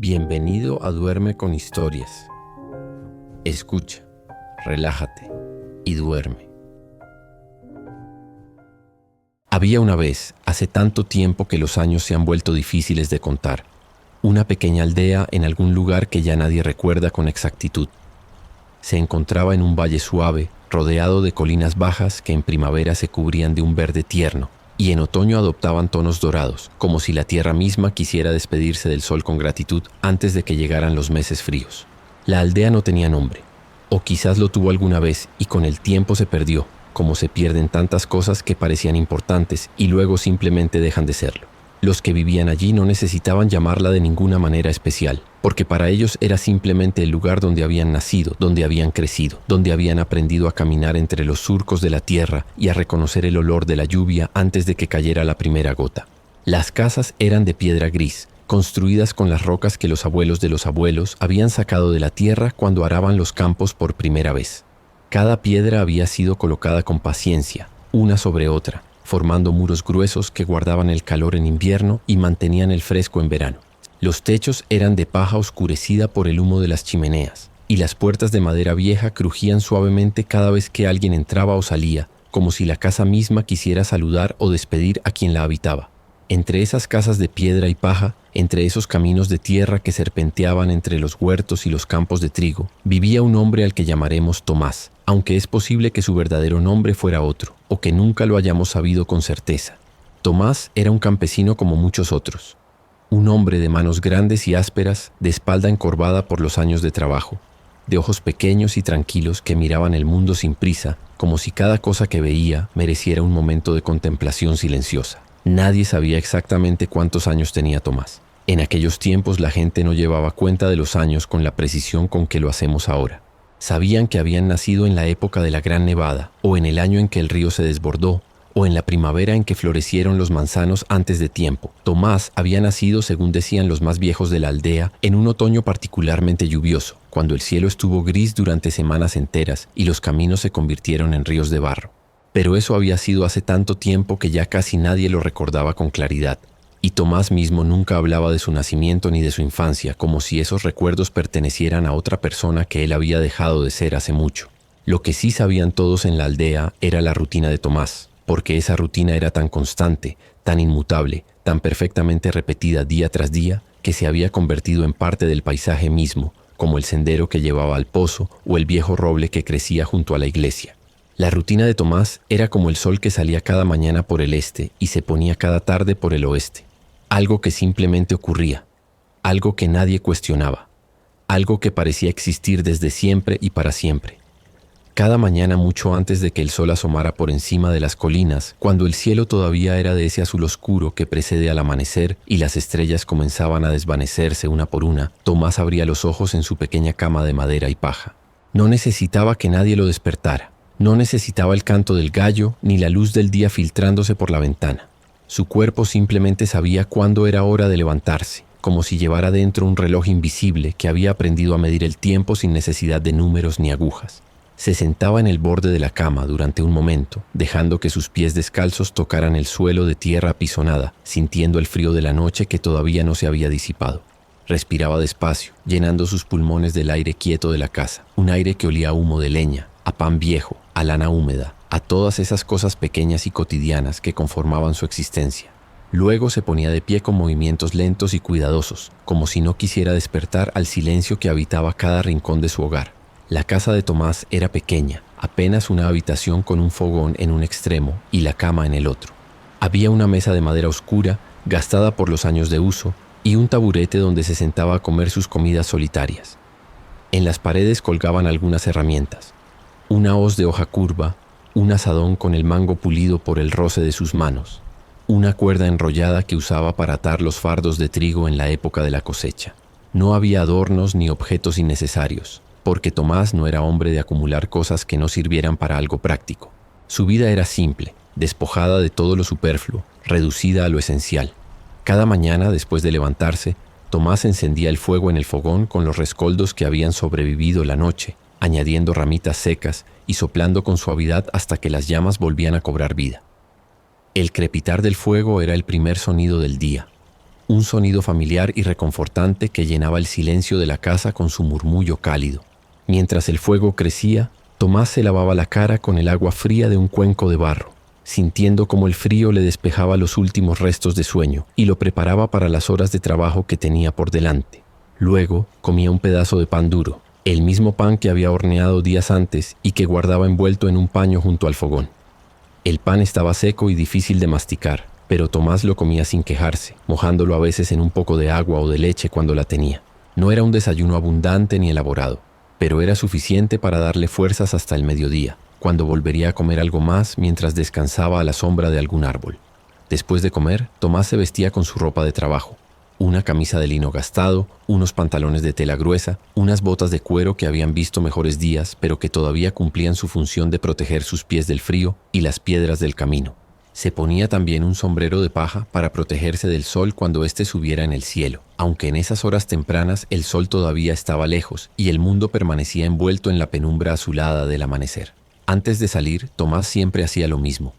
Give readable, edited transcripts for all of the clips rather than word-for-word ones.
Bienvenido a Duerme con Historias. Escucha, relájate y duerme. Había una vez, hace tanto tiempo que los años se han vuelto difíciles de contar, una pequeña aldea en algún lugar que ya nadie recuerda con exactitud. Se encontraba en un valle suave, rodeado de colinas bajas que en primavera se cubrían de un verde tierno y en otoño adoptaban tonos dorados, como si la tierra misma quisiera despedirse del sol con gratitud antes de que llegaran los meses fríos. La aldea no tenía nombre, o quizás lo tuvo alguna vez y con el tiempo se perdió, como se pierden tantas cosas que parecían importantes y luego simplemente dejan de serlo. Los que vivían allí no necesitaban llamarla de ninguna manera especial, porque para ellos era simplemente el lugar donde habían nacido, donde habían crecido, donde habían aprendido a caminar entre los surcos de la tierra y a reconocer el olor de la lluvia antes de que cayera la primera gota. Las casas eran de piedra gris, construidas con las rocas que los abuelos de los abuelos habían sacado de la tierra cuando araban los campos por primera vez. Cada piedra había sido colocada con paciencia, una sobre otra, formando muros gruesos que guardaban el calor en invierno y mantenían el fresco en verano. Los techos eran de paja oscurecida por el humo de las chimeneas, y las puertas de madera vieja crujían suavemente cada vez que alguien entraba o salía, como si la casa misma quisiera saludar o despedir a quien la habitaba. Entre esas casas de piedra y paja, entre esos caminos de tierra que serpenteaban entre los huertos y los campos de trigo, vivía un hombre al que llamaremos Tomás, aunque es posible que su verdadero nombre fuera otro, o que nunca lo hayamos sabido con certeza. Tomás era un campesino como muchos otros, un hombre de manos grandes y ásperas, de espalda encorvada por los años de trabajo, de ojos pequeños y tranquilos que miraban el mundo sin prisa, como si cada cosa que veía mereciera un momento de contemplación silenciosa. Nadie sabía exactamente cuántos años tenía Tomás. En aquellos tiempos la gente no llevaba cuenta de los años con la precisión con que lo hacemos ahora. Sabían que habían nacido en la época de la Gran Nevada, o en el año en que el río se desbordó, o en la primavera en que florecieron los manzanos antes de tiempo. Tomás había nacido, según decían los más viejos de la aldea, en un otoño particularmente lluvioso, cuando el cielo estuvo gris durante semanas enteras y los caminos se convirtieron en ríos de barro. Pero eso había sido hace tanto tiempo que ya casi nadie lo recordaba con claridad, y Tomás mismo nunca hablaba de su nacimiento ni de su infancia, como si esos recuerdos pertenecieran a otra persona que él había dejado de ser hace mucho. Lo que sí sabían todos en la aldea era la rutina de Tomás, porque esa rutina era tan constante, tan inmutable, tan perfectamente repetida día tras día, que se había convertido en parte del paisaje mismo, como el sendero que llevaba al pozo o el viejo roble que crecía junto a la iglesia. La rutina de Tomás era como el sol que salía cada mañana por el este y se ponía cada tarde por el oeste. Algo que simplemente ocurría, algo que nadie cuestionaba, algo que parecía existir desde siempre y para siempre. Cada mañana mucho antes de que el sol asomara por encima de las colinas, cuando el cielo todavía era de ese azul oscuro que precede al amanecer y las estrellas comenzaban a desvanecerse una por una, Tomás abría los ojos en su pequeña cama de madera y paja. No necesitaba que nadie lo despertara. No necesitaba el canto del gallo ni la luz del día filtrándose por la ventana. Su cuerpo simplemente sabía cuándo era hora de levantarse, como si llevara dentro un reloj invisible que había aprendido a medir el tiempo sin necesidad de números ni agujas. Se sentaba en el borde de la cama durante un momento, dejando que sus pies descalzos tocaran el suelo de tierra apisonada, sintiendo el frío de la noche que todavía no se había disipado. Respiraba despacio, llenando sus pulmones del aire quieto de la casa, un aire que olía a humo de leña, a pan viejo, a lana húmeda, a todas esas cosas pequeñas y cotidianas que conformaban su existencia. Luego se ponía de pie con movimientos lentos y cuidadosos, como si no quisiera despertar al silencio que habitaba cada rincón de su hogar. La casa de Tomás era pequeña, apenas una habitación con un fogón en un extremo y la cama en el otro. Había una mesa de madera oscura, gastada por los años de uso, y un taburete donde se sentaba a comer sus comidas solitarias. En las paredes colgaban algunas herramientas. Una hoz de hoja curva, un azadón con el mango pulido por el roce de sus manos, una cuerda enrollada que usaba para atar los fardos de trigo en la época de la cosecha. No había adornos ni objetos innecesarios, porque Tomás no era hombre de acumular cosas que no sirvieran para algo práctico. Su vida era simple, despojada de todo lo superfluo, reducida a lo esencial. Cada mañana, después de levantarse, Tomás encendía el fuego en el fogón con los rescoldos que habían sobrevivido la noche, añadiendo ramitas secas y soplando con suavidad hasta que las llamas volvían a cobrar vida. El crepitar del fuego era el primer sonido del día. un sonido familiar y reconfortante que llenaba el silencio de la casa con su murmullo cálido. Mientras el fuego crecía, Tomás se lavaba la cara con el agua fría de un cuenco de barro, sintiendo cómo el frío le despejaba los últimos restos de sueño y lo preparaba para las horas de trabajo que tenía por delante. Luego comía un pedazo de pan duro, el mismo pan que había horneado días antes y que guardaba envuelto en un paño junto al fogón. El pan estaba seco y difícil de masticar, pero Tomás lo comía sin quejarse, mojándolo a veces en un poco de agua o de leche cuando la tenía. No era un desayuno abundante ni elaborado, pero era suficiente para darle fuerzas hasta el mediodía, cuando volvería a comer algo más mientras descansaba a la sombra de algún árbol. Después de comer, Tomás se vestía con su ropa de trabajo, una camisa de lino gastado, unos pantalones de tela gruesa, unas botas de cuero que habían visto mejores días, pero que todavía cumplían su función de proteger sus pies del frío y las piedras del camino. Se ponía también un sombrero de paja para protegerse del sol cuando éste subiera en el cielo, aunque en esas horas tempranas el sol todavía estaba lejos y el mundo permanecía envuelto en la penumbra azulada del amanecer. Antes de salir, Tomás siempre hacía lo mismo.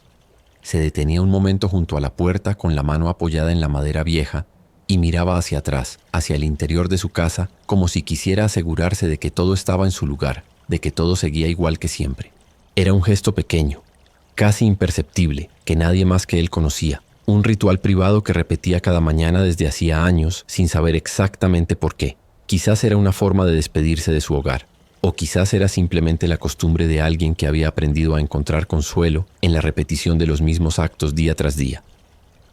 Se detenía un momento junto a la puerta con la mano apoyada en la madera vieja y miraba hacia atrás, hacia el interior de su casa, como si quisiera asegurarse de que todo estaba en su lugar, de que todo seguía igual que siempre. Era un gesto pequeño, casi imperceptible, que nadie más que él conocía, un ritual privado que repetía cada mañana desde hacía años sin saber exactamente por qué. Quizás era una forma de despedirse de su hogar, o quizás era simplemente la costumbre de alguien que había aprendido a encontrar consuelo en la repetición de los mismos actos día tras día.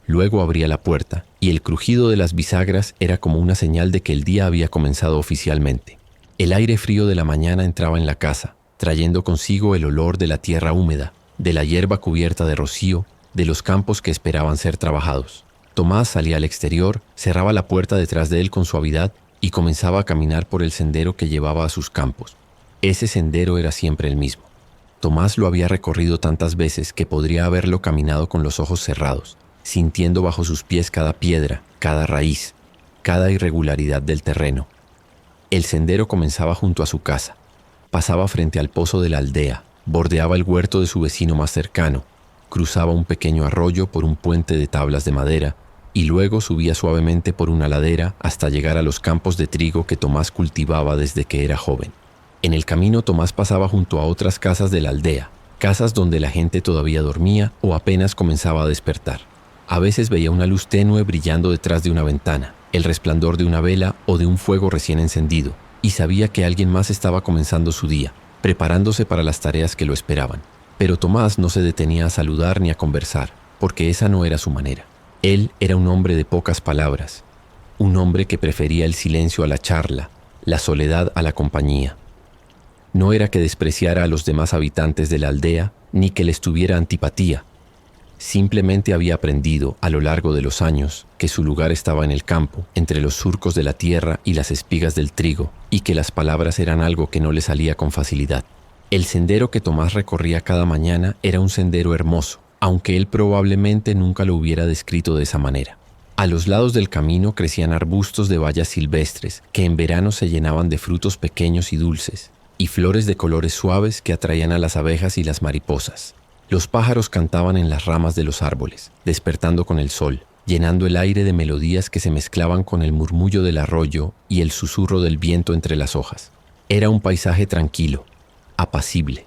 Luego abría la puerta, y el crujido de las bisagras era como una señal de que el día había comenzado oficialmente. El aire frío de la mañana entraba en la casa, trayendo consigo el olor de la tierra húmeda, de la hierba cubierta de rocío, de los campos que esperaban ser trabajados. Tomás salía al exterior, cerraba la puerta detrás de él con suavidad y comenzaba a caminar por el sendero que llevaba a sus campos. Ese sendero era siempre el mismo. Tomás lo había recorrido tantas veces que podría haberlo caminado con los ojos cerrados, sintiendo bajo sus pies cada piedra, cada raíz, cada irregularidad del terreno. El sendero comenzaba junto a su casa, pasaba frente al pozo de la aldea, bordeaba el huerto de su vecino más cercano, cruzaba un pequeño arroyo por un puente de tablas de madera y luego subía suavemente por una ladera hasta llegar a los campos de trigo que Tomás cultivaba desde que era joven. En el camino Tomás pasaba junto a otras casas de la aldea, casas donde la gente todavía dormía o apenas comenzaba a despertar. A veces veía una luz tenue brillando detrás de una ventana, el resplandor de una vela o de un fuego recién encendido, y sabía que alguien más estaba comenzando su día, preparándose para las tareas que lo esperaban. Pero Tomás no se detenía a saludar ni a conversar, porque esa no era su manera. Él era un hombre de pocas palabras, un hombre que prefería el silencio a la charla, la soledad a la compañía. No era que despreciara a los demás habitantes de la aldea, ni que les tuviera antipatía. Simplemente había aprendido, a lo largo de los años, que su lugar estaba en el campo, entre los surcos de la tierra y las espigas del trigo, y que las palabras eran algo que no le salía con facilidad. El sendero que Tomás recorría cada mañana era un sendero hermoso, aunque él probablemente nunca lo hubiera descrito de esa manera. A los lados del camino crecían arbustos de bayas silvestres, que en verano se llenaban de frutos pequeños y dulces, y flores de colores suaves que atraían a las abejas y las mariposas. Los pájaros cantaban en las ramas de los árboles, despertando con el sol, llenando el aire de melodías que se mezclaban con el murmullo del arroyo y el susurro del viento entre las hojas. Era un paisaje tranquilo, apacible,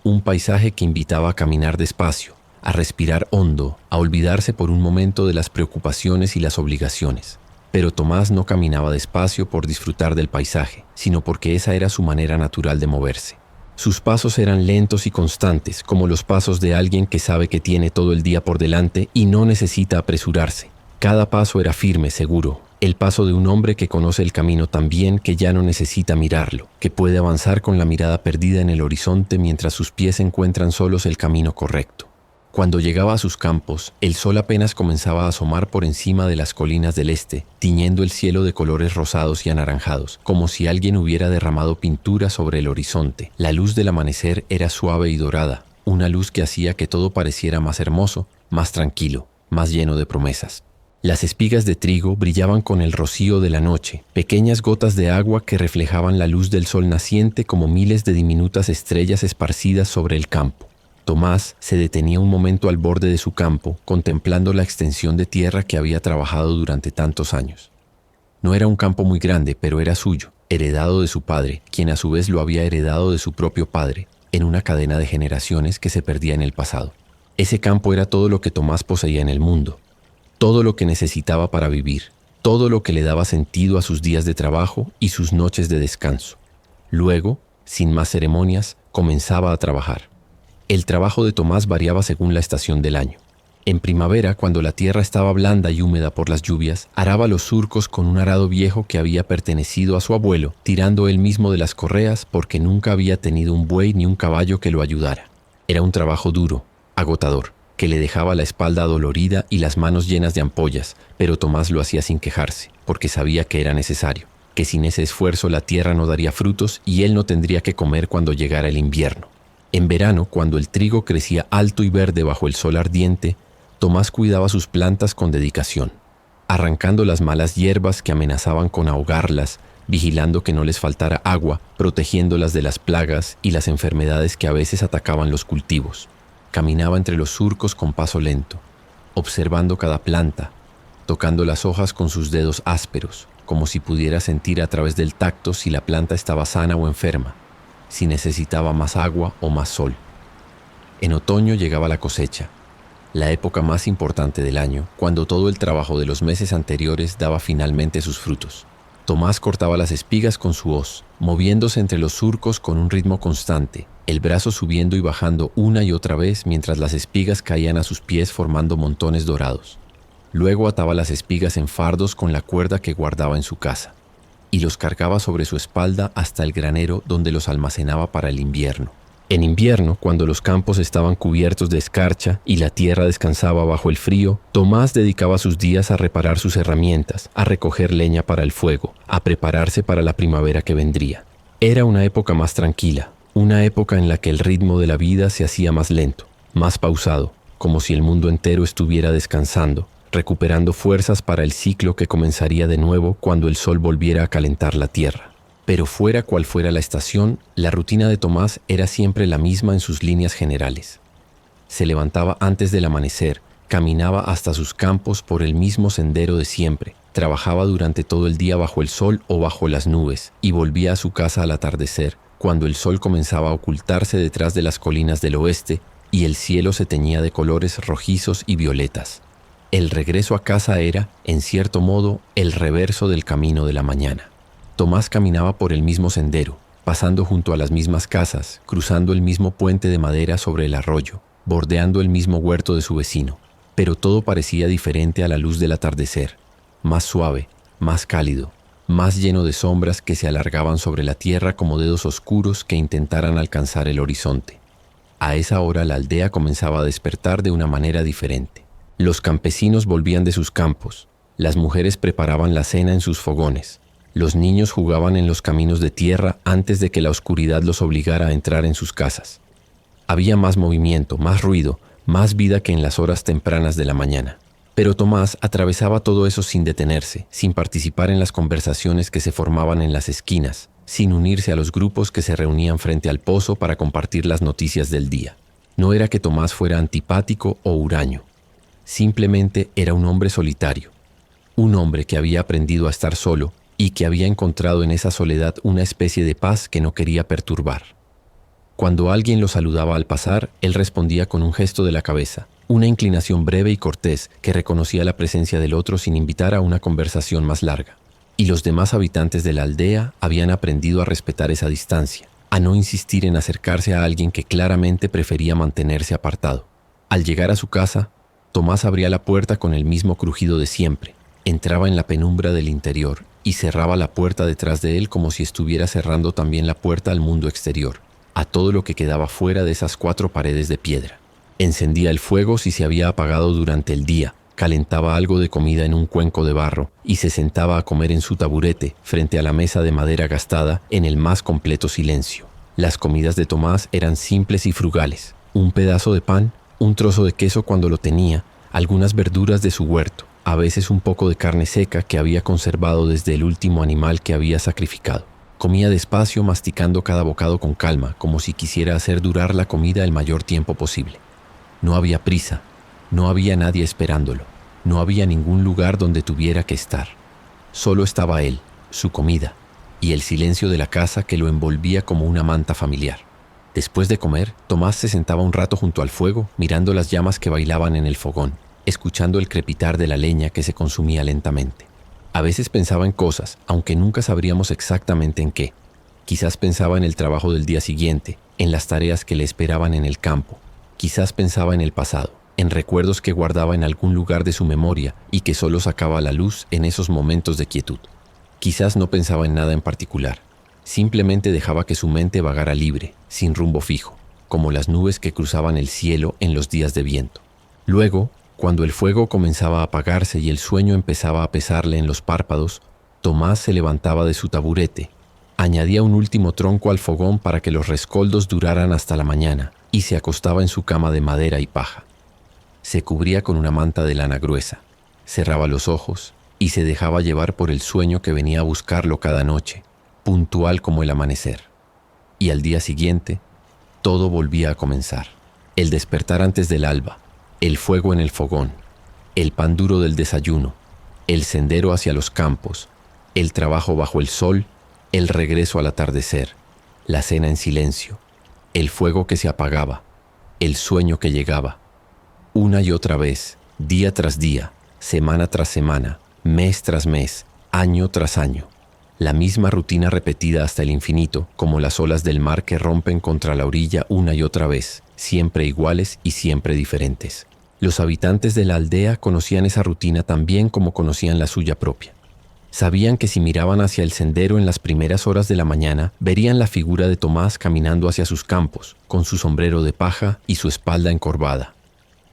un paisaje que invitaba a caminar despacio, a respirar hondo, a olvidarse por un momento de las preocupaciones y las obligaciones. Pero Tomás no caminaba despacio por disfrutar del paisaje, sino porque esa era su manera natural de moverse. Sus pasos eran lentos y constantes, como los pasos de alguien que sabe que tiene todo el día por delante y no necesita apresurarse. Cada paso era firme, seguro, el paso de un hombre que conoce el camino tan bien que ya no necesita mirarlo, que puede avanzar con la mirada perdida en el horizonte mientras sus pies encuentran solos el camino correcto. Cuando llegaba a sus campos, el sol apenas comenzaba a asomar por encima de las colinas del este, tiñendo el cielo de colores rosados y anaranjados, como si alguien hubiera derramado pintura sobre el horizonte. La luz del amanecer era suave y dorada, una luz que hacía que todo pareciera más hermoso, más tranquilo, más lleno de promesas. Las espigas de trigo brillaban con el rocío de la noche, pequeñas gotas de agua que reflejaban la luz del sol naciente como miles de diminutas estrellas esparcidas sobre el campo. Tomás se detenía un momento al borde de su campo, contemplando la extensión de tierra que había trabajado durante tantos años. No era un campo muy grande, pero era suyo, heredado de su padre, quien a su vez lo había heredado de su propio padre, en una cadena de generaciones que se perdía en el pasado. Ese campo era todo lo que Tomás poseía en el mundo, todo lo que necesitaba para vivir, todo lo que le daba sentido a sus días de trabajo y sus noches de descanso. Luego, sin más ceremonias, comenzaba a trabajar. El trabajo de Tomás variaba según la estación del año. En primavera, cuando la tierra estaba blanda y húmeda por las lluvias, araba los surcos con un arado viejo que había pertenecido a su abuelo, tirando él mismo de las correas porque nunca había tenido un buey ni un caballo que lo ayudara. Era un trabajo duro, agotador, que le dejaba la espalda dolorida y las manos llenas de ampollas, pero Tomás lo hacía sin quejarse, porque sabía que era necesario, que sin ese esfuerzo la tierra no daría frutos y él no tendría que comer cuando llegara el invierno. En verano, cuando el trigo crecía alto y verde bajo el sol ardiente, Tomás cuidaba sus plantas con dedicación, arrancando las malas hierbas que amenazaban con ahogarlas, vigilando que no les faltara agua, protegiéndolas de las plagas y las enfermedades que a veces atacaban los cultivos. Caminaba entre los surcos con paso lento, observando cada planta, tocando las hojas con sus dedos ásperos, como si pudiera sentir a través del tacto si la planta estaba sana o enferma, si necesitaba más agua o más sol. En otoño llegaba la cosecha, la época más importante del año, cuando todo el trabajo de los meses anteriores daba finalmente sus frutos. Tomás cortaba las espigas con su hoz, moviéndose entre los surcos con un ritmo constante, el brazo subiendo y bajando una y otra vez mientras las espigas caían a sus pies formando montones dorados. Luego ataba las espigas en fardos con la cuerda que guardaba en su casa, y los cargaba sobre su espalda hasta el granero donde los almacenaba para el invierno. En invierno, cuando los campos estaban cubiertos de escarcha y la tierra descansaba bajo el frío, Tomás dedicaba sus días a reparar sus herramientas, a recoger leña para el fuego, a prepararse para la primavera que vendría. Era una época más tranquila, una época en la que el ritmo de la vida se hacía más lento, más pausado, como si el mundo entero estuviera descansando, recuperando fuerzas para el ciclo que comenzaría de nuevo cuando el sol volviera a calentar la tierra. Pero fuera cual fuera la estación, la rutina de Tomás era siempre la misma en sus líneas generales. Se levantaba antes del amanecer, caminaba hasta sus campos por el mismo sendero de siempre, trabajaba durante todo el día bajo el sol o bajo las nubes y volvía a su casa al atardecer, cuando el sol comenzaba a ocultarse detrás de las colinas del oeste y el cielo se teñía de colores rojizos y violetas. El regreso a casa era, en cierto modo, el reverso del camino de la mañana. Tomás caminaba por el mismo sendero, pasando junto a las mismas casas, cruzando el mismo puente de madera sobre el arroyo, bordeando el mismo huerto de su vecino, pero todo parecía diferente a la luz del atardecer, más suave, más cálido, más lleno de sombras que se alargaban sobre la tierra como dedos oscuros que intentaran alcanzar el horizonte. A esa hora la aldea comenzaba a despertar de una manera diferente. Los campesinos volvían de sus campos, las mujeres preparaban la cena en sus fogones, los niños jugaban en los caminos de tierra antes de que la oscuridad los obligara a entrar en sus casas. Había más movimiento, más ruido, más vida que en las horas tempranas de la mañana. Pero Tomás atravesaba todo eso sin detenerse, sin participar en las conversaciones que se formaban en las esquinas, sin unirse a los grupos que se reunían frente al pozo para compartir las noticias del día. No era que Tomás fuera antipático o huraño. Simplemente era un hombre solitario. Un hombre que había aprendido a estar solo y que había encontrado en esa soledad una especie de paz que no quería perturbar. Cuando alguien lo saludaba al pasar, él respondía con un gesto de la cabeza, una inclinación breve y cortés que reconocía la presencia del otro sin invitar a una conversación más larga. Y los demás habitantes de la aldea habían aprendido a respetar esa distancia, a no insistir en acercarse a alguien que claramente prefería mantenerse apartado. Al llegar a su casa, Tomás abría la puerta con el mismo crujido de siempre, entraba en la penumbra del interior y cerraba la puerta detrás de él como si estuviera cerrando también la puerta al mundo exterior, a todo lo que quedaba fuera de esas 4 paredes de piedra. Encendía el fuego si se había apagado durante el día, calentaba algo de comida en un cuenco de barro y se sentaba a comer en su taburete frente a la mesa de madera gastada en el más completo silencio. Las comidas de Tomás eran simples y frugales, un pedazo de pan, un trozo de queso cuando lo tenía, algunas verduras de su huerto, a veces un poco de carne seca que había conservado desde el último animal que había sacrificado. Comía despacio, masticando cada bocado con calma, como si quisiera hacer durar la comida el mayor tiempo posible. No había prisa, no había nadie esperándolo, no había ningún lugar donde tuviera que estar. Solo estaba él, su comida, y el silencio de la casa que lo envolvía como una manta familiar. Después de comer, Tomás se sentaba un rato junto al fuego, mirando las llamas que bailaban en el fogón, escuchando el crepitar de la leña que se consumía lentamente. A veces pensaba en cosas, aunque nunca sabríamos exactamente en qué. Quizás pensaba en el trabajo del día siguiente, en las tareas que le esperaban en el campo. Quizás pensaba en el pasado, en recuerdos que guardaba en algún lugar de su memoria y que solo sacaba a la luz en esos momentos de quietud. Quizás no pensaba en nada en particular. Simplemente dejaba que su mente vagara libre, sin rumbo fijo, como las nubes que cruzaban el cielo en los días de viento. Luego, cuando el fuego comenzaba a apagarse y el sueño empezaba a pesarle en los párpados, Tomás se levantaba de su taburete, añadía un último tronco al fogón para que los rescoldos duraran hasta la mañana y se acostaba en su cama de madera y paja. Se cubría con una manta de lana gruesa, cerraba los ojos y se dejaba llevar por el sueño que venía a buscarlo cada noche, puntual como el amanecer. Y al día siguiente, todo volvía a comenzar. El despertar antes del alba, el fuego en el fogón, el pan duro del desayuno, el sendero hacia los campos, el trabajo bajo el sol, el regreso al atardecer, la cena en silencio, el fuego que se apagaba, el sueño que llegaba. Una y otra vez, día tras día, semana tras semana, mes tras mes, año tras año. La misma rutina repetida hasta el infinito, como las olas del mar que rompen contra la orilla una y otra vez, siempre iguales y siempre diferentes. Los habitantes de la aldea conocían esa rutina tan bien como conocían la suya propia. Sabían que si miraban hacia el sendero en las primeras horas de la mañana, verían la figura de Tomás caminando hacia sus campos, con su sombrero de paja y su espalda encorvada.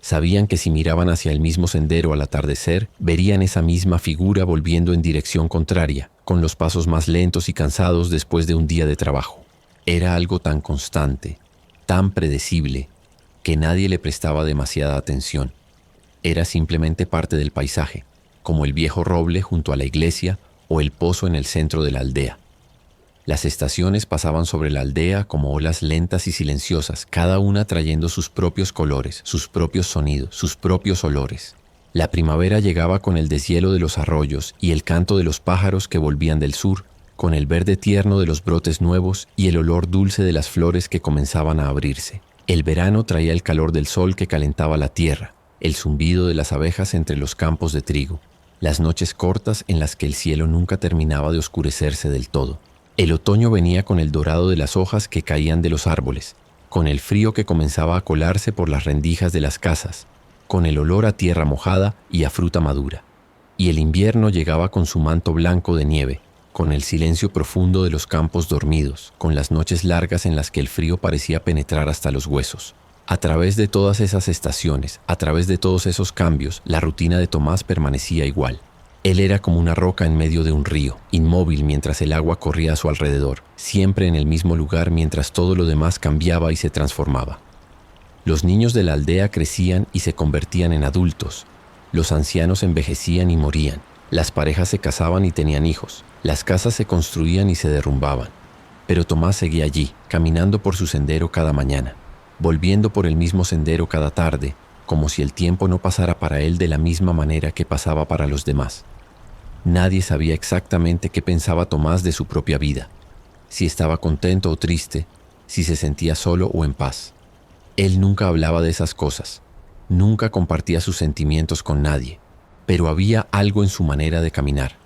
Sabían que si miraban hacia el mismo sendero al atardecer, verían esa misma figura volviendo en dirección contraria, con los pasos más lentos y cansados después de un día de trabajo. Era algo tan constante, tan predecible, que nadie le prestaba demasiada atención. Era simplemente parte del paisaje, como el viejo roble junto a la iglesia o el pozo en el centro de la aldea. Las estaciones pasaban sobre la aldea como olas lentas y silenciosas, cada una trayendo sus propios colores, sus propios sonidos, sus propios olores. La primavera llegaba con el deshielo de los arroyos y el canto de los pájaros que volvían del sur, con el verde tierno de los brotes nuevos y el olor dulce de las flores que comenzaban a abrirse. El verano traía el calor del sol que calentaba la tierra, el zumbido de las abejas entre los campos de trigo, las noches cortas en las que el cielo nunca terminaba de oscurecerse del todo. El otoño venía con el dorado de las hojas que caían de los árboles, con el frío que comenzaba a colarse por las rendijas de las casas, con el olor a tierra mojada y a fruta madura. Y el invierno llegaba con su manto blanco de nieve, con el silencio profundo de los campos dormidos, con las noches largas en las que el frío parecía penetrar hasta los huesos. A través de todas esas estaciones, a través de todos esos cambios, la rutina de Tomás permanecía igual. Él era como una roca en medio de un río, inmóvil mientras el agua corría a su alrededor, siempre en el mismo lugar mientras todo lo demás cambiaba y se transformaba. Los niños de la aldea crecían y se convertían en adultos. Los ancianos envejecían y morían. Las parejas se casaban y tenían hijos. Las casas se construían y se derrumbaban. Pero Tomás seguía allí, caminando por su sendero cada mañana, volviendo por el mismo sendero cada tarde, como si el tiempo no pasara para él de la misma manera que pasaba para los demás. Nadie sabía exactamente qué pensaba Tomás de su propia vida, si estaba contento o triste, si se sentía solo o en paz. Él nunca hablaba de esas cosas, nunca compartía sus sentimientos con nadie, pero había algo en su manera de caminar,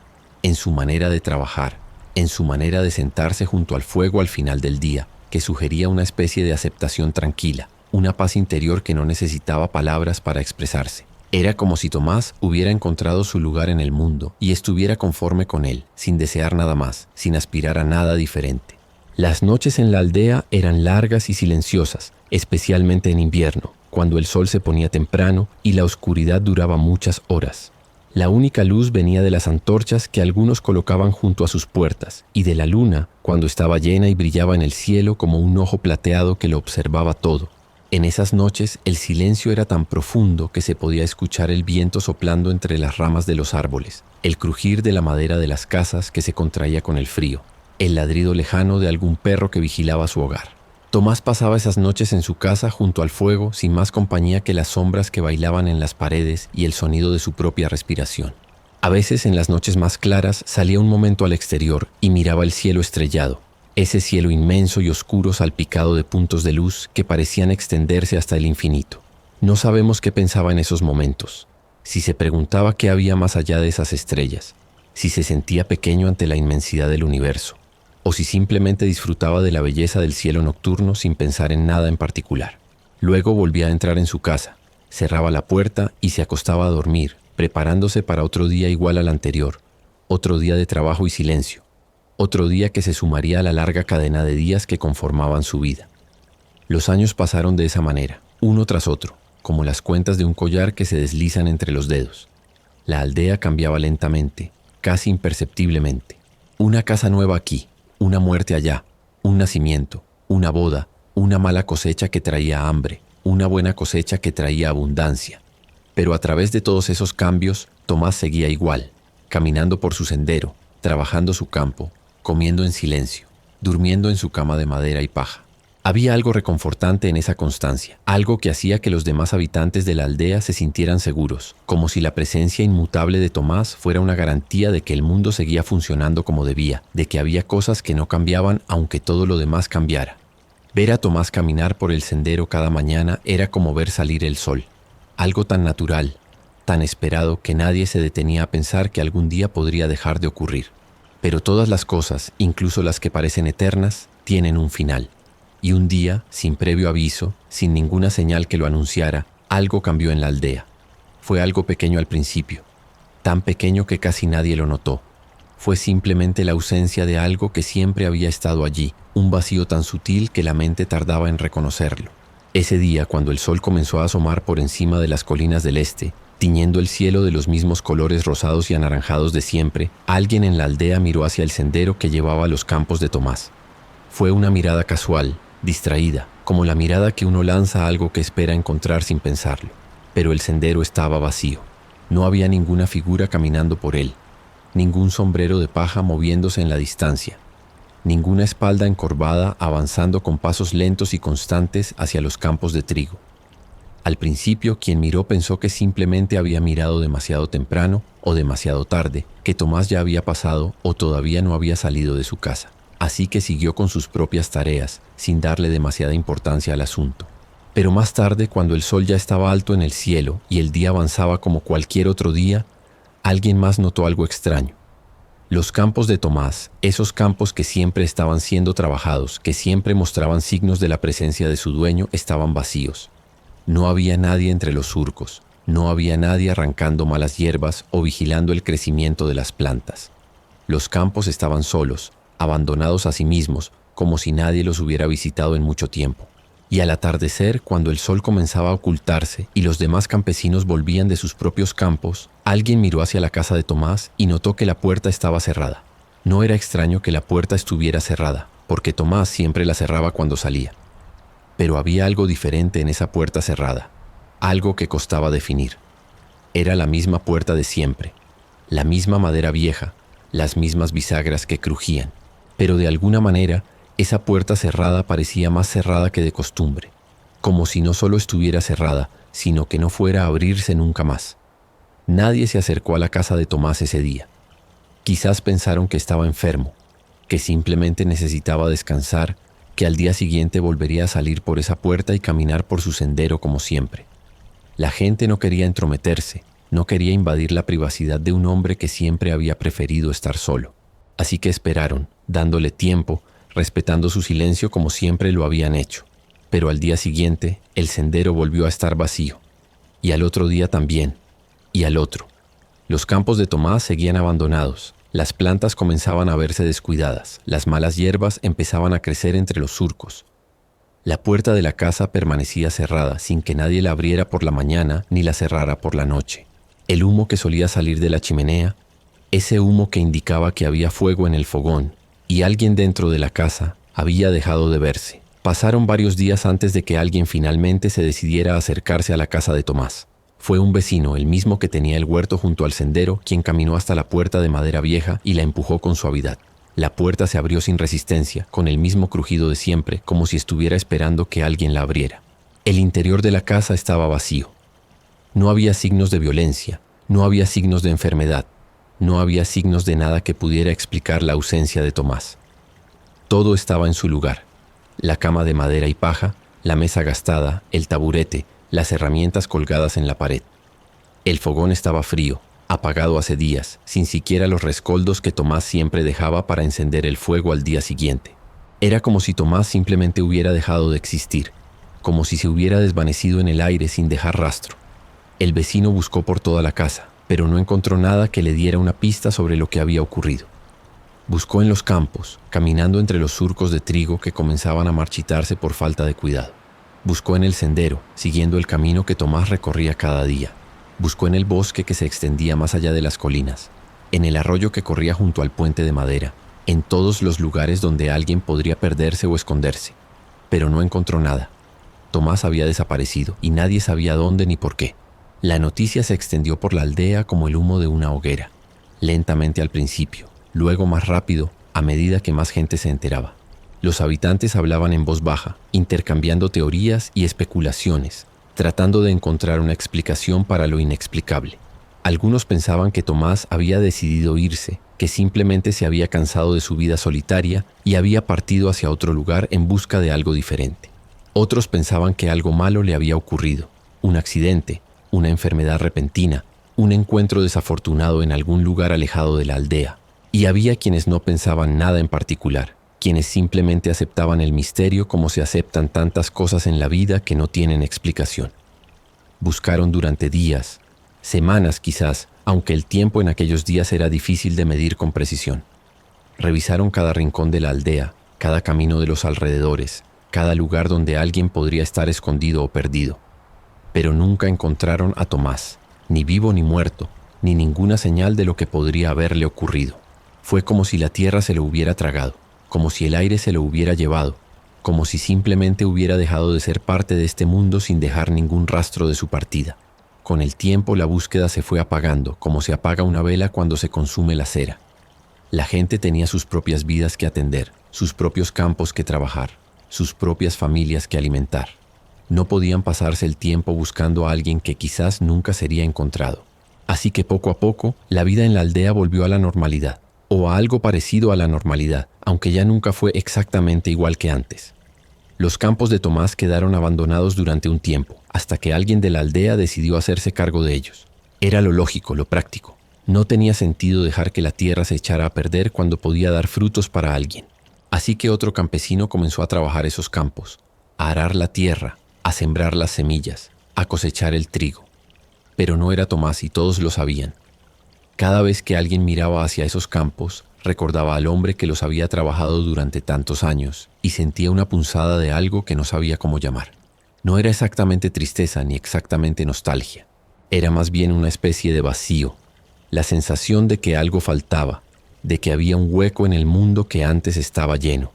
en su manera de trabajar, en su manera de sentarse junto al fuego al final del día, que sugería una especie de aceptación tranquila, una paz interior que no necesitaba palabras para expresarse. Era como si Tomás hubiera encontrado su lugar en el mundo y estuviera conforme con él, sin desear nada más, sin aspirar a nada diferente. Las noches en la aldea eran largas y silenciosas, especialmente en invierno, cuando el sol se ponía temprano y la oscuridad duraba muchas horas. La única luz venía de las antorchas que algunos colocaban junto a sus puertas y de la luna cuando estaba llena y brillaba en el cielo como un ojo plateado que lo observaba todo. En esas noches el silencio era tan profundo que se podía escuchar el viento soplando entre las ramas de los árboles, el crujir de la madera de las casas que se contraía con el frío, el ladrido lejano de algún perro que vigilaba su hogar. Tomás pasaba esas noches en su casa junto al fuego sin más compañía que las sombras que bailaban en las paredes y el sonido de su propia respiración. A veces en las noches más claras salía un momento al exterior y miraba el cielo estrellado, ese cielo inmenso y oscuro salpicado de puntos de luz que parecían extenderse hasta el infinito. No sabemos qué pensaba en esos momentos, si se preguntaba qué había más allá de esas estrellas, si se sentía pequeño ante la inmensidad del universo, o si simplemente disfrutaba de la belleza del cielo nocturno sin pensar en nada en particular. Luego volvía a entrar en su casa, cerraba la puerta y se acostaba a dormir, preparándose para otro día igual al anterior, otro día de trabajo y silencio, otro día que se sumaría a la larga cadena de días que conformaban su vida. Los años pasaron de esa manera, uno tras otro, como las cuentas de un collar que se deslizan entre los dedos. La aldea cambiaba lentamente, casi imperceptiblemente. Una casa nueva aquí, una muerte allá, un nacimiento, una boda, una mala cosecha que traía hambre, una buena cosecha que traía abundancia. Pero a través de todos esos cambios, Tomás seguía igual, caminando por su sendero, trabajando su campo, comiendo en silencio, durmiendo en su cama de madera y paja. Había algo reconfortante en esa constancia, algo que hacía que los demás habitantes de la aldea se sintieran seguros, como si la presencia inmutable de Tomás fuera una garantía de que el mundo seguía funcionando como debía, de que había cosas que no cambiaban aunque todo lo demás cambiara. Ver a Tomás caminar por el sendero cada mañana era como ver salir el sol, algo tan natural, tan esperado que nadie se detenía a pensar que algún día podría dejar de ocurrir. Pero todas las cosas, incluso las que parecen eternas, tienen un final. Y un día, sin previo aviso, sin ninguna señal que lo anunciara, algo cambió en la aldea. Fue algo pequeño al principio, tan pequeño que casi nadie lo notó. Fue simplemente la ausencia de algo que siempre había estado allí, un vacío tan sutil que la mente tardaba en reconocerlo. Ese día, cuando el sol comenzó a asomar por encima de las colinas del este, tiñendo el cielo de los mismos colores rosados y anaranjados de siempre, alguien en la aldea miró hacia el sendero que llevaba a los campos de Tomás. Fue una mirada casual, distraída, como la mirada que uno lanza a algo que espera encontrar sin pensarlo. Pero el sendero estaba vacío. No había ninguna figura caminando por él, ningún sombrero de paja moviéndose en la distancia, ninguna espalda encorvada avanzando con pasos lentos y constantes hacia los campos de trigo. Al principio, quien miró pensó que simplemente había mirado demasiado temprano o demasiado tarde, que Tomás ya había pasado o todavía no había salido de su casa. Así que siguió con sus propias tareas, sin darle demasiada importancia al asunto. Pero más tarde, cuando el sol ya estaba alto en el cielo y el día avanzaba como cualquier otro día, alguien más notó algo extraño. Los campos de Tomás, esos campos que siempre estaban siendo trabajados, que siempre mostraban signos de la presencia de su dueño, estaban vacíos. No había nadie entre los surcos, no había nadie arrancando malas hierbas o vigilando el crecimiento de las plantas. Los campos estaban solos, abandonados a sí mismos, como si nadie los hubiera visitado en mucho tiempo. Y al atardecer, cuando el sol comenzaba a ocultarse y los demás campesinos volvían de sus propios campos, alguien miró hacia la casa de Tomás y notó que la puerta estaba cerrada. No era extraño que la puerta estuviera cerrada, porque Tomás siempre la cerraba cuando salía. Pero había algo diferente en esa puerta cerrada, algo que costaba definir. Era la misma puerta de siempre, la misma madera vieja, las mismas bisagras que crujían. Pero de alguna manera, esa puerta cerrada parecía más cerrada que de costumbre, como si no solo estuviera cerrada, sino que no fuera a abrirse nunca más. Nadie se acercó a la casa de Tomás ese día. Quizás pensaron que estaba enfermo, que simplemente necesitaba descansar, que al día siguiente volvería a salir por esa puerta y caminar por su sendero como siempre. La gente no quería entrometerse, no quería invadir la privacidad de un hombre que siempre había preferido estar solo. Así que esperaron, dándole tiempo, respetando su silencio como siempre lo habían hecho. Pero al día siguiente, el sendero volvió a estar vacío. Y al otro día también. Y al otro. Los campos de Tomás seguían abandonados. Las plantas comenzaban a verse descuidadas. Las malas hierbas empezaban a crecer entre los surcos. La puerta de la casa permanecía cerrada, sin que nadie la abriera por la mañana ni la cerrara por la noche. El humo que solía salir de la chimenea, ese humo que indicaba que había fuego en el fogón, y alguien dentro de la casa, había dejado de verse. Pasaron varios días antes de que alguien finalmente se decidiera a acercarse a la casa de Tomás. Fue un vecino, el mismo que tenía el huerto junto al sendero, quien caminó hasta la puerta de madera vieja y la empujó con suavidad. La puerta se abrió sin resistencia, con el mismo crujido de siempre, como si estuviera esperando que alguien la abriera. El interior de la casa estaba vacío. No había signos de violencia, no había signos de enfermedad, no había signos de nada que pudiera explicar la ausencia de Tomás. Todo estaba en su lugar. La cama de madera y paja, la mesa gastada, el taburete, las herramientas colgadas en la pared. El fogón estaba frío, apagado hace días, sin siquiera los rescoldos que Tomás siempre dejaba para encender el fuego al día siguiente. Era como si Tomás simplemente hubiera dejado de existir, como si se hubiera desvanecido en el aire sin dejar rastro. El vecino buscó por toda la casa, pero no encontró nada que le diera una pista sobre lo que había ocurrido. Buscó en los campos, caminando entre los surcos de trigo que comenzaban a marchitarse por falta de cuidado. Buscó en el sendero, siguiendo el camino que Tomás recorría cada día. Buscó en el bosque que se extendía más allá de las colinas, en el arroyo que corría junto al puente de madera, en todos los lugares donde alguien podría perderse o esconderse. Pero no encontró nada. Tomás había desaparecido y nadie sabía dónde ni por qué. La noticia se extendió por la aldea como el humo de una hoguera, lentamente al principio, luego más rápido a medida que más gente se enteraba. Los habitantes hablaban en voz baja, intercambiando teorías y especulaciones, tratando de encontrar una explicación para lo inexplicable. Algunos pensaban que Tomás había decidido irse, que simplemente se había cansado de su vida solitaria y había partido hacia otro lugar en busca de algo diferente. Otros pensaban que algo malo le había ocurrido, un accidente, una enfermedad repentina, un encuentro desafortunado en algún lugar alejado de la aldea. Y había quienes no pensaban nada en particular, quienes simplemente aceptaban el misterio como se aceptan tantas cosas en la vida que no tienen explicación. Buscaron durante días, semanas quizás, aunque el tiempo en aquellos días era difícil de medir con precisión. Revisaron cada rincón de la aldea, cada camino de los alrededores, cada lugar donde alguien podría estar escondido o perdido. Pero nunca encontraron a Tomás, ni vivo ni muerto, ni ninguna señal de lo que podría haberle ocurrido. Fue como si la tierra se lo hubiera tragado, como si el aire se lo hubiera llevado, como si simplemente hubiera dejado de ser parte de este mundo sin dejar ningún rastro de su partida. Con el tiempo la búsqueda se fue apagando, como se apaga una vela cuando se consume la cera. La gente tenía sus propias vidas que atender, sus propios campos que trabajar, sus propias familias que alimentar. No podían pasarse el tiempo buscando a alguien que quizás nunca sería encontrado. Así que poco a poco, la vida en la aldea volvió a la normalidad, o a algo parecido a la normalidad, aunque ya nunca fue exactamente igual que antes. Los campos de Tomás quedaron abandonados durante un tiempo, hasta que alguien de la aldea decidió hacerse cargo de ellos. Era lo lógico, lo práctico. No tenía sentido dejar que la tierra se echara a perder cuando podía dar frutos para alguien. Así que otro campesino comenzó a trabajar esos campos, a arar la tierra, a sembrar las semillas, a cosechar el trigo. Pero no era Tomás y todos lo sabían. Cada vez que alguien miraba hacia esos campos, recordaba al hombre que los había trabajado durante tantos años y sentía una punzada de algo que no sabía cómo llamar. No era exactamente tristeza ni exactamente nostalgia. Era más bien una especie de vacío, la sensación de que algo faltaba, de que había un hueco en el mundo que antes estaba lleno.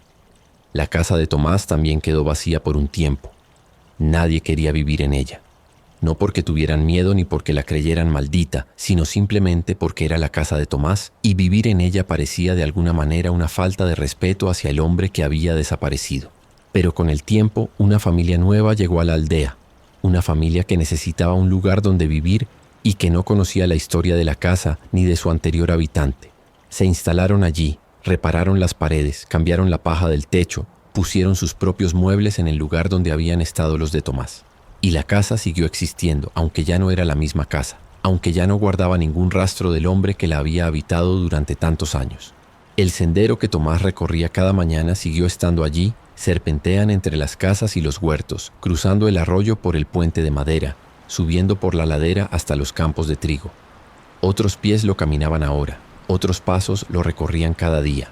La casa de Tomás también quedó vacía por un tiempo. Nadie quería vivir en ella. No porque tuvieran miedo ni porque la creyeran maldita, sino simplemente porque era la casa de Tomás y vivir en ella parecía de alguna manera una falta de respeto hacia el hombre que había desaparecido. Pero con el tiempo, una familia nueva llegó a la aldea, una familia que necesitaba un lugar donde vivir y que no conocía la historia de la casa ni de su anterior habitante. Se instalaron allí, repararon las paredes, cambiaron la paja del techo, pusieron sus propios muebles en el lugar donde habían estado los de Tomás. Y la casa siguió existiendo, aunque ya no era la misma casa, aunque ya no guardaba ningún rastro del hombre que la había habitado durante tantos años. El sendero que Tomás recorría cada mañana siguió estando allí, serpentean entre las casas y los huertos, cruzando el arroyo por el puente de madera, subiendo por la ladera hasta los campos de trigo. Otros pies lo caminaban ahora, otros pasos lo recorrían cada día.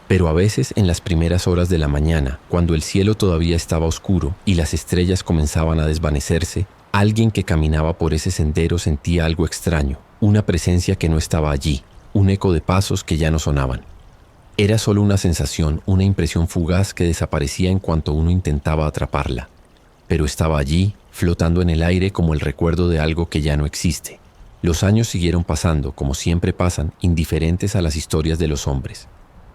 Pero a veces en las primeras horas de la mañana, cuando el cielo todavía estaba oscuro y las estrellas comenzaban a desvanecerse, alguien que caminaba por ese sendero sentía algo extraño, una presencia que no estaba allí, un eco de pasos que ya no sonaban. Era solo una sensación, una impresión fugaz que desaparecía en cuanto uno intentaba atraparla. Pero estaba allí, flotando en el aire como el recuerdo de algo que ya no existe. Los años siguieron pasando, como siempre pasan, indiferentes a las historias de los hombres.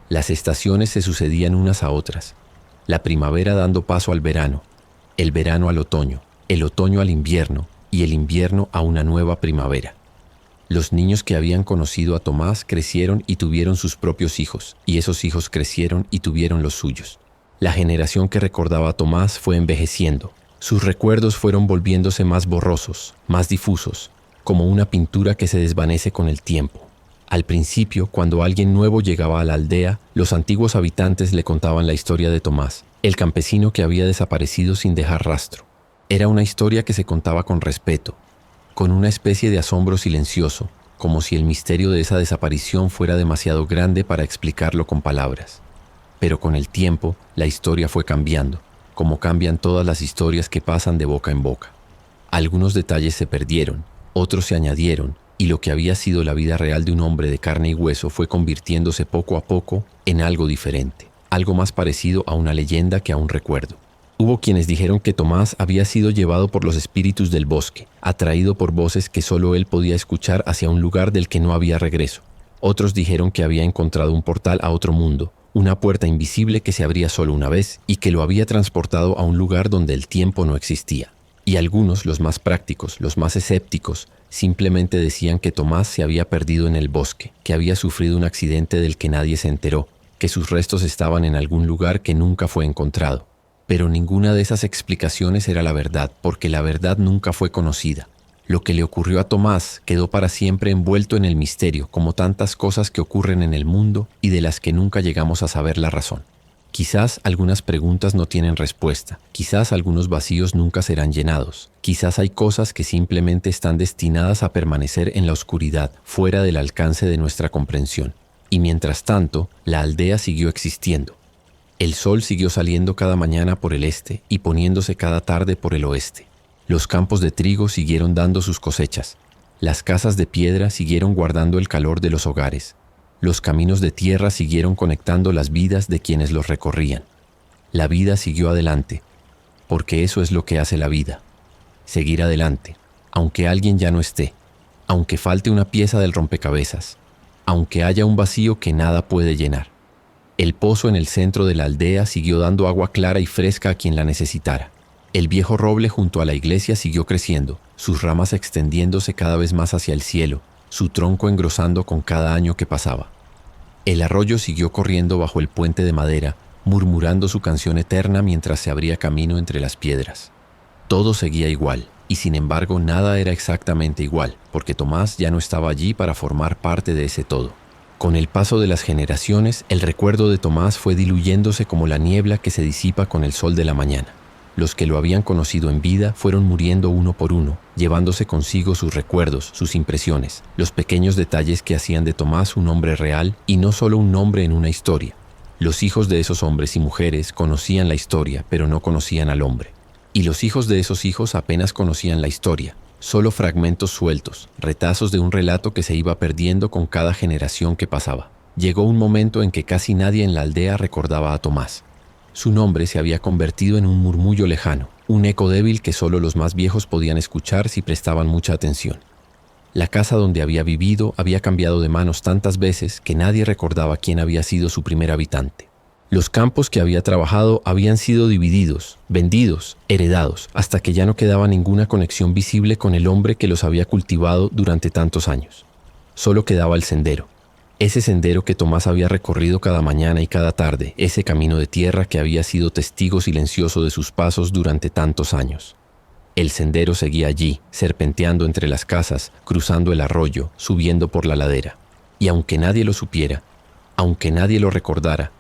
Las estaciones se sucedían unas a otras, la primavera dando paso al verano, el verano al otoño, el otoño al invierno y el invierno a una nueva primavera. Los niños que habían conocido a Tomás crecieron y tuvieron sus propios hijos, y esos hijos crecieron y tuvieron los suyos. La generación que recordaba a Tomás fue envejeciendo. Sus recuerdos fueron volviéndose más borrosos, más difusos, como una pintura que se desvanece con el tiempo. Al principio, cuando alguien nuevo llegaba a la aldea, los antiguos habitantes le contaban la historia de Tomás, el campesino que había desaparecido sin dejar rastro. Era una historia que se contaba con respeto, con una especie de asombro silencioso, como si el misterio de esa desaparición fuera demasiado grande para explicarlo con palabras. Pero con el tiempo, la historia fue cambiando, como cambian todas las historias que pasan de boca en boca. Algunos detalles se perdieron, otros se añadieron, y lo que había sido la vida real de un hombre de carne y hueso fue convirtiéndose poco a poco en algo diferente, algo más parecido a una leyenda que a un recuerdo. Hubo quienes dijeron que Tomás había sido llevado por los espíritus del bosque, atraído por voces que solo él podía escuchar hacia un lugar del que no había regreso. Otros dijeron que había encontrado un portal a otro mundo, una puerta invisible que se abría solo una vez y que lo había transportado a un lugar donde el tiempo no existía. Y algunos, los más prácticos, los más escépticos, simplemente decían que Tomás se había perdido en el bosque, que había sufrido un accidente del que nadie se enteró, que sus restos estaban en algún lugar que nunca fue encontrado. Pero ninguna de esas explicaciones era la verdad, porque la verdad nunca fue conocida. Lo que le ocurrió a Tomás quedó para siempre envuelto en el misterio, como tantas cosas que ocurren en el mundo y de las que nunca llegamos a saber la razón. Quizás algunas preguntas no tienen respuesta, quizás algunos vacíos nunca serán llenados, quizás hay cosas que simplemente están destinadas a permanecer en la oscuridad, fuera del alcance de nuestra comprensión. Y mientras tanto, la aldea siguió existiendo. El sol siguió saliendo cada mañana por el este y poniéndose cada tarde por el oeste. Los campos de trigo siguieron dando sus cosechas. Las casas de piedra siguieron guardando el calor de los hogares. Los caminos de tierra siguieron conectando las vidas de quienes los recorrían. La vida siguió adelante, porque eso es lo que hace la vida. Seguir adelante, aunque alguien ya no esté, aunque falte una pieza del rompecabezas, aunque haya un vacío que nada puede llenar. El pozo en el centro de la aldea siguió dando agua clara y fresca a quien la necesitara. El viejo roble junto a la iglesia siguió creciendo, sus ramas extendiéndose cada vez más hacia el cielo, su tronco engrosando con cada año que pasaba. El arroyo siguió corriendo bajo el puente de madera, murmurando su canción eterna mientras se abría camino entre las piedras. Todo seguía igual, y sin embargo nada era exactamente igual, porque Tomás ya no estaba allí para formar parte de ese todo. Con el paso de las generaciones, el recuerdo de Tomás fue diluyéndose como la niebla que se disipa con el sol de la mañana. Los que lo habían conocido en vida fueron muriendo uno por uno, llevándose consigo sus recuerdos, sus impresiones, los pequeños detalles que hacían de Tomás un hombre real y no solo un nombre en una historia. Los hijos de esos hombres y mujeres conocían la historia, pero no conocían al hombre. Y los hijos de esos hijos apenas conocían la historia, solo fragmentos sueltos, retazos de un relato que se iba perdiendo con cada generación que pasaba. Llegó un momento en que casi nadie en la aldea recordaba a Tomás. Su nombre se había convertido en un murmullo lejano, un eco débil que solo los más viejos podían escuchar si prestaban mucha atención. La casa donde había vivido había cambiado de manos tantas veces que nadie recordaba quién había sido su primer habitante. Los campos que había trabajado habían sido divididos, vendidos, heredados, hasta que ya no quedaba ninguna conexión visible con el hombre que los había cultivado durante tantos años. Solo quedaba el sendero. Ese sendero que Tomás había recorrido cada mañana y cada tarde, ese camino de tierra que había sido testigo silencioso de sus pasos durante tantos años. El sendero seguía allí, serpenteando entre las casas, cruzando el arroyo, subiendo por la ladera. Y aunque nadie lo supiera, aunque nadie lo recordara,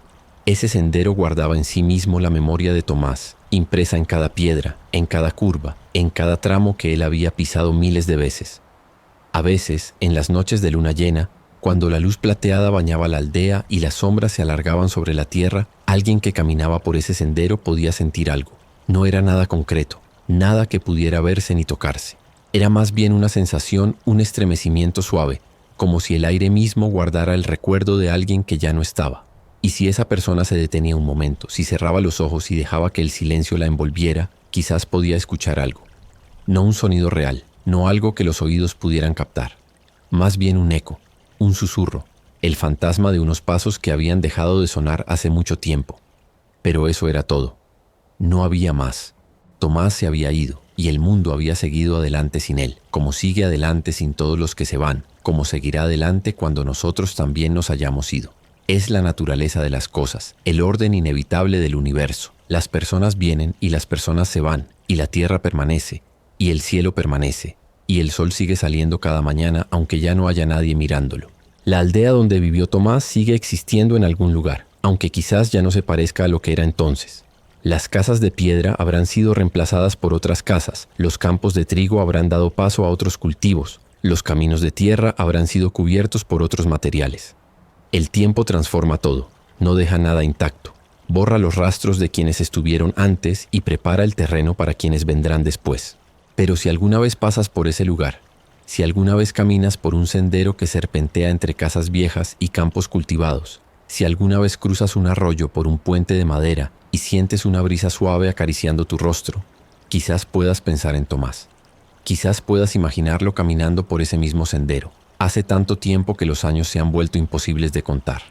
ese sendero guardaba en sí mismo la memoria de Tomás, impresa en cada piedra, en cada curva, en cada tramo que él había pisado miles de veces. A veces, en las noches de luna llena, cuando la luz plateada bañaba la aldea y las sombras se alargaban sobre la tierra, alguien que caminaba por ese sendero podía sentir algo. No era nada concreto, nada que pudiera verse ni tocarse. Era más bien una sensación, un estremecimiento suave, como si el aire mismo guardara el recuerdo de alguien que ya no estaba. Y si esa persona se detenía un momento, si cerraba los ojos y dejaba que el silencio la envolviera, quizás podía escuchar algo. No un sonido real, no algo que los oídos pudieran captar. Más bien un eco. Un susurro, el fantasma de unos pasos que habían dejado de sonar hace mucho tiempo. Pero eso era todo. No había más. Tomás se había ido, y el mundo había seguido adelante sin él, como sigue adelante sin todos los que se van, como seguirá adelante cuando nosotros también nos hayamos ido. Es la naturaleza de las cosas, el orden inevitable del universo. Las personas vienen y las personas se van, y la tierra permanece, y el cielo permanece, y el sol sigue saliendo cada mañana aunque ya no haya nadie mirándolo. La aldea donde vivió Tomás sigue existiendo en algún lugar, aunque quizás ya no se parezca a lo que era entonces. Las casas de piedra habrán sido reemplazadas por otras casas, los campos de trigo habrán dado paso a otros cultivos, los caminos de tierra habrán sido cubiertos por otros materiales. El tiempo transforma todo, no deja nada intacto, borra los rastros de quienes estuvieron antes y prepara el terreno para quienes vendrán después. Pero si alguna vez pasas por ese lugar, si alguna vez caminas por un sendero que serpentea entre casas viejas y campos cultivados, si alguna vez cruzas un arroyo por un puente de madera y sientes una brisa suave acariciando tu rostro, quizás puedas pensar en Tomás. Quizás puedas imaginarlo caminando por ese mismo sendero. Hace tanto tiempo que los años se han vuelto imposibles de contar.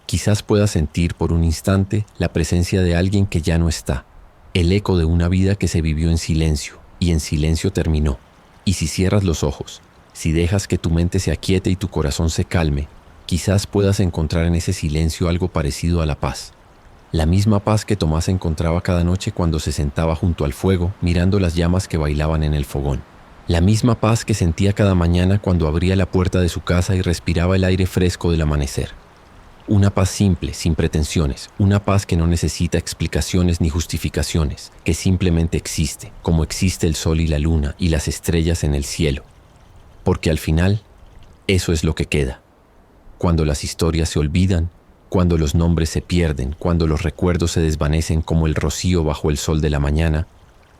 Quizás puedas sentir por un instante la presencia de alguien que ya no está, el eco de una vida que se vivió en silencio y en silencio terminó. Y si cierras los ojos, si dejas que tu mente se aquiete y tu corazón se calme, quizás puedas encontrar en ese silencio algo parecido a la paz. La misma paz que Tomás encontraba cada noche cuando se sentaba junto al fuego mirando las llamas que bailaban en el fogón. La misma paz que sentía cada mañana cuando abría la puerta de su casa y respiraba el aire fresco del amanecer. Una paz simple, sin pretensiones, una paz que no necesita explicaciones ni justificaciones, que simplemente existe, como existe el sol y la luna y las estrellas en el cielo. Porque al final, eso es lo que queda. Cuando las historias se olvidan, cuando los nombres se pierden, cuando los recuerdos se desvanecen como el rocío bajo el sol de la mañana,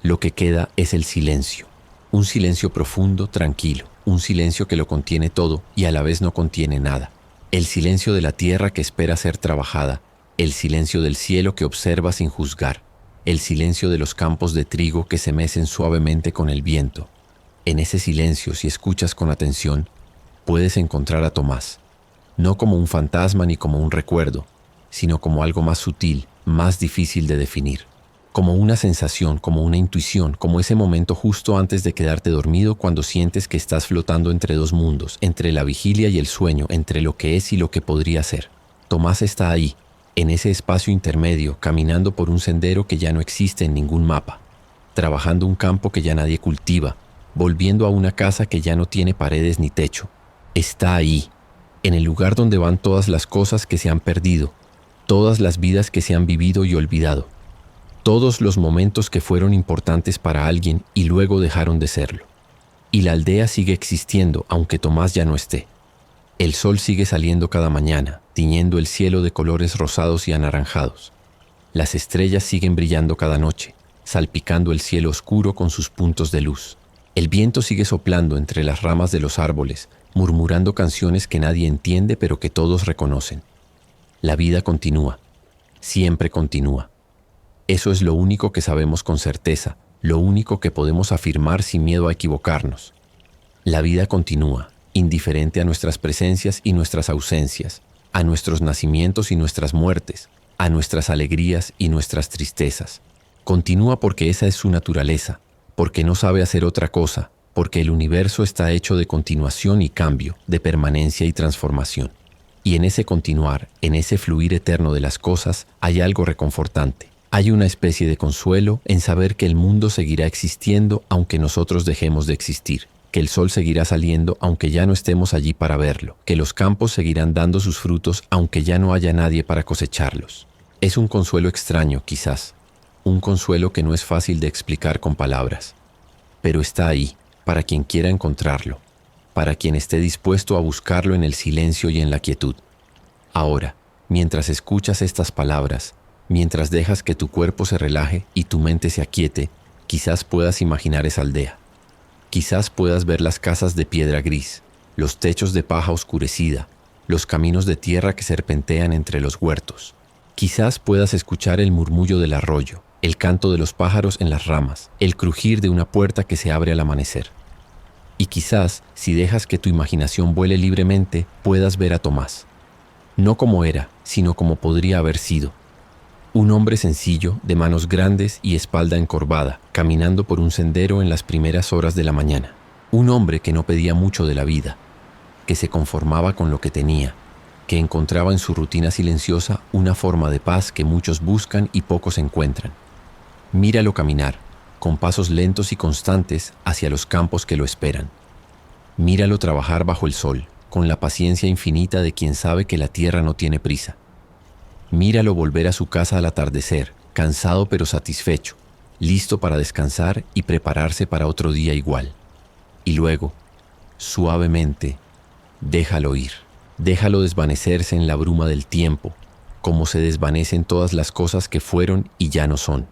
lo que queda es el silencio. Un silencio profundo, tranquilo, un silencio que lo contiene todo y a la vez no contiene nada. El silencio de la tierra que espera ser trabajada, el silencio del cielo que observa sin juzgar, el silencio de los campos de trigo que se mecen suavemente con el viento. En ese silencio, si escuchas con atención, puedes encontrar a Tomás, no como un fantasma ni como un recuerdo, sino como algo más sutil, más difícil de definir. Como una sensación, como una intuición, como ese momento justo antes de quedarte dormido cuando sientes que estás flotando entre dos mundos, entre la vigilia y el sueño, entre lo que es y lo que podría ser. Tomás está ahí, en ese espacio intermedio, caminando por un sendero que ya no existe en ningún mapa, trabajando un campo que ya nadie cultiva, volviendo a una casa que ya no tiene paredes ni techo. Está ahí, en el lugar donde van todas las cosas que se han perdido, todas las vidas que se han vivido y olvidado. Todos los momentos que fueron importantes para alguien y luego dejaron de serlo. Y la aldea sigue existiendo aunque Tomás ya no esté. El sol sigue saliendo cada mañana, tiñendo el cielo de colores rosados y anaranjados. Las estrellas siguen brillando cada noche, salpicando el cielo oscuro con sus puntos de luz. El viento sigue soplando entre las ramas de los árboles, murmurando canciones que nadie entiende pero que todos reconocen. La vida continúa, siempre continúa. Eso es lo único que sabemos con certeza, lo único que podemos afirmar sin miedo a equivocarnos. La vida continúa, indiferente a nuestras presencias y nuestras ausencias, a nuestros nacimientos y nuestras muertes, a nuestras alegrías y nuestras tristezas. Continúa porque esa es su naturaleza, porque no sabe hacer otra cosa, porque el universo está hecho de continuación y cambio, de permanencia y transformación. Y en ese continuar, en ese fluir eterno de las cosas, hay algo reconfortante. Hay una especie de consuelo en saber que el mundo seguirá existiendo aunque nosotros dejemos de existir, que el sol seguirá saliendo aunque ya no estemos allí para verlo, que los campos seguirán dando sus frutos aunque ya no haya nadie para cosecharlos. Es un consuelo extraño, quizás, un consuelo que no es fácil de explicar con palabras, pero está ahí, para quien quiera encontrarlo, para quien esté dispuesto a buscarlo en el silencio y en la quietud. Ahora, mientras escuchas estas palabras, mientras dejas que tu cuerpo se relaje y tu mente se aquiete, quizás puedas imaginar esa aldea. Quizás puedas ver las casas de piedra gris, los techos de paja oscurecida, los caminos de tierra que serpentean entre los huertos. Quizás puedas escuchar el murmullo del arroyo, el canto de los pájaros en las ramas, el crujir de una puerta que se abre al amanecer. Y quizás, si dejas que tu imaginación vuele libremente, puedas ver a Tomás. No como era, sino como podría haber sido. Un hombre sencillo, de manos grandes y espalda encorvada, caminando por un sendero en las primeras horas de la mañana. Un hombre que no pedía mucho de la vida, que se conformaba con lo que tenía, que encontraba en su rutina silenciosa una forma de paz que muchos buscan y pocos encuentran. Míralo caminar, con pasos lentos y constantes hacia los campos que lo esperan. Míralo trabajar bajo el sol, con la paciencia infinita de quien sabe que la tierra no tiene prisa. Míralo volver a su casa al atardecer, cansado pero satisfecho, listo para descansar y prepararse para otro día igual. Y luego, suavemente, déjalo ir. Déjalo desvanecerse en la bruma del tiempo, como se desvanecen todas las cosas que fueron y ya no son.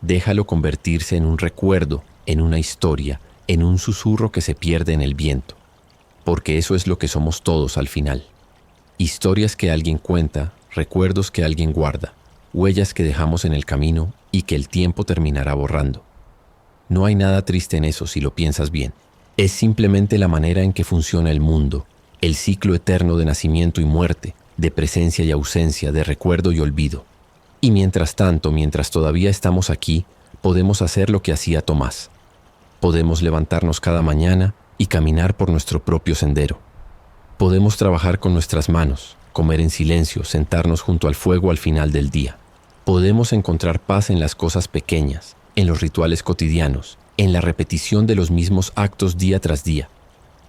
Déjalo convertirse en un recuerdo, en una historia, en un susurro que se pierde en el viento. Porque eso es lo que somos todos al final. Historias que alguien cuenta, recuerdos que alguien guarda, huellas que dejamos en el camino y que el tiempo terminará borrando. No hay nada triste en eso si lo piensas bien. Es simplemente la manera en que funciona el mundo, el ciclo eterno de nacimiento y muerte, de presencia y ausencia, de recuerdo y olvido. Y mientras tanto, mientras todavía estamos aquí, podemos hacer lo que hacía Tomás. Podemos levantarnos cada mañana y caminar por nuestro propio sendero. Podemos trabajar con nuestras manos, comer en silencio, sentarnos junto al fuego al final del día. Podemos encontrar paz en las cosas pequeñas, en los rituales cotidianos, en la repetición de los mismos actos día tras día,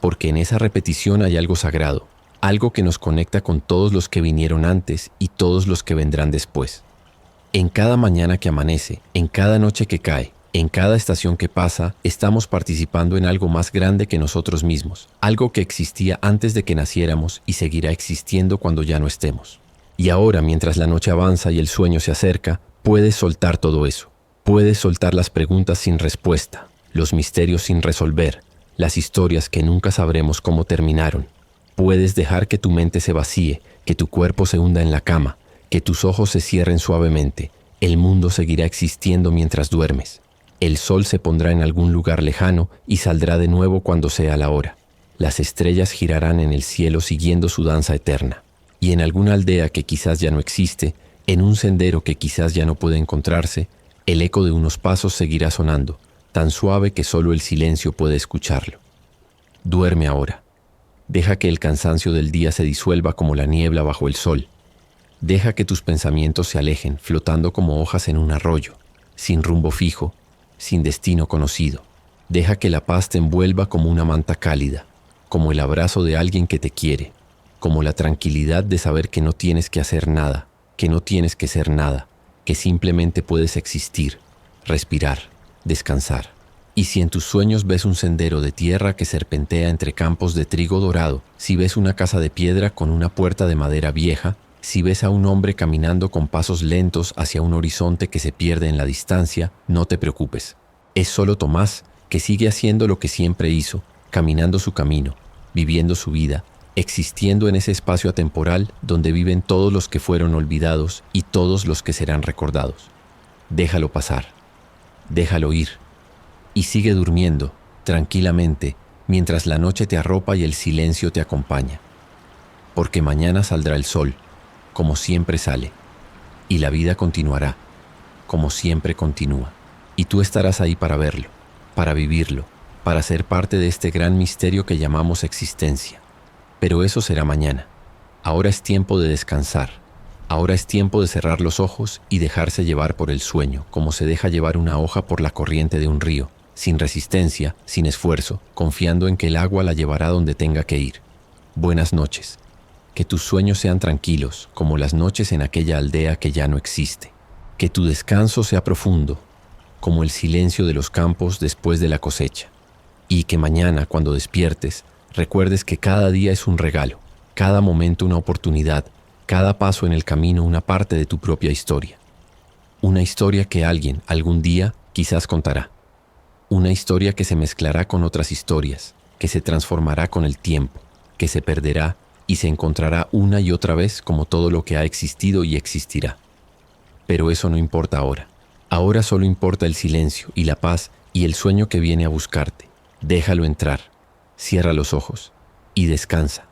porque en esa repetición hay algo sagrado, algo que nos conecta con todos los que vinieron antes y todos los que vendrán después. En cada mañana que amanece, en cada noche que cae, en cada estación que pasa, estamos participando en algo más grande que nosotros mismos, algo que existía antes de que naciéramos y seguirá existiendo cuando ya no estemos. Y ahora, mientras la noche avanza y el sueño se acerca, puedes soltar todo eso. Puedes soltar las preguntas sin respuesta, los misterios sin resolver, las historias que nunca sabremos cómo terminaron. Puedes dejar que tu mente se vacíe, que tu cuerpo se hunda en la cama, que tus ojos se cierren suavemente. El mundo seguirá existiendo mientras duermes. El sol se pondrá en algún lugar lejano y saldrá de nuevo cuando sea la hora. Las estrellas girarán en el cielo siguiendo su danza eterna. Y en alguna aldea que quizás ya no existe, en un sendero que quizás ya no puede encontrarse, el eco de unos pasos seguirá sonando, tan suave que solo el silencio puede escucharlo. Duerme ahora. Deja que el cansancio del día se disuelva como la niebla bajo el sol. Deja que tus pensamientos se alejen, flotando como hojas en un arroyo, sin rumbo fijo, sin destino conocido. Deja que la paz te envuelva como una manta cálida, como el abrazo de alguien que te quiere, como la tranquilidad de saber que no tienes que hacer nada, que no tienes que ser nada, que simplemente puedes existir, respirar, descansar. Y si en tus sueños ves un sendero de tierra que serpentea entre campos de trigo dorado, si ves una casa de piedra con una puerta de madera vieja, si ves a un hombre caminando con pasos lentos hacia un horizonte que se pierde en la distancia, no te preocupes. Es solo Tomás, que sigue haciendo lo que siempre hizo, caminando su camino, viviendo su vida, existiendo en ese espacio atemporal donde viven todos los que fueron olvidados y todos los que serán recordados. Déjalo pasar, déjalo ir, y sigue durmiendo, tranquilamente, mientras la noche te arropa y el silencio te acompaña. Porque mañana saldrá el sol, como siempre sale, y la vida continuará, como siempre continúa, y tú estarás ahí para verlo, para vivirlo, para ser parte de este gran misterio que llamamos existencia. Pero eso será mañana. Ahora es tiempo de descansar. Ahora es tiempo de cerrar los ojos y dejarse llevar por el sueño, como se deja llevar una hoja por la corriente de un río, sin resistencia, sin esfuerzo, confiando en que el agua la llevará donde tenga que ir. Buenas noches. Que tus sueños sean tranquilos, como las noches en aquella aldea que ya no existe. Que tu descanso sea profundo, como el silencio de los campos después de la cosecha. Y que mañana, cuando despiertes, recuerdes que cada día es un regalo, cada momento una oportunidad, cada paso en el camino una parte de tu propia historia. Una historia que alguien, algún día, quizás contará. Una historia que se mezclará con otras historias, que se transformará con el tiempo, que se perderá y se encontrará una y otra vez como todo lo que ha existido y existirá. Pero eso no importa ahora. Ahora solo importa el silencio y la paz y el sueño que viene a buscarte. Déjalo entrar, cierra los ojos y descansa.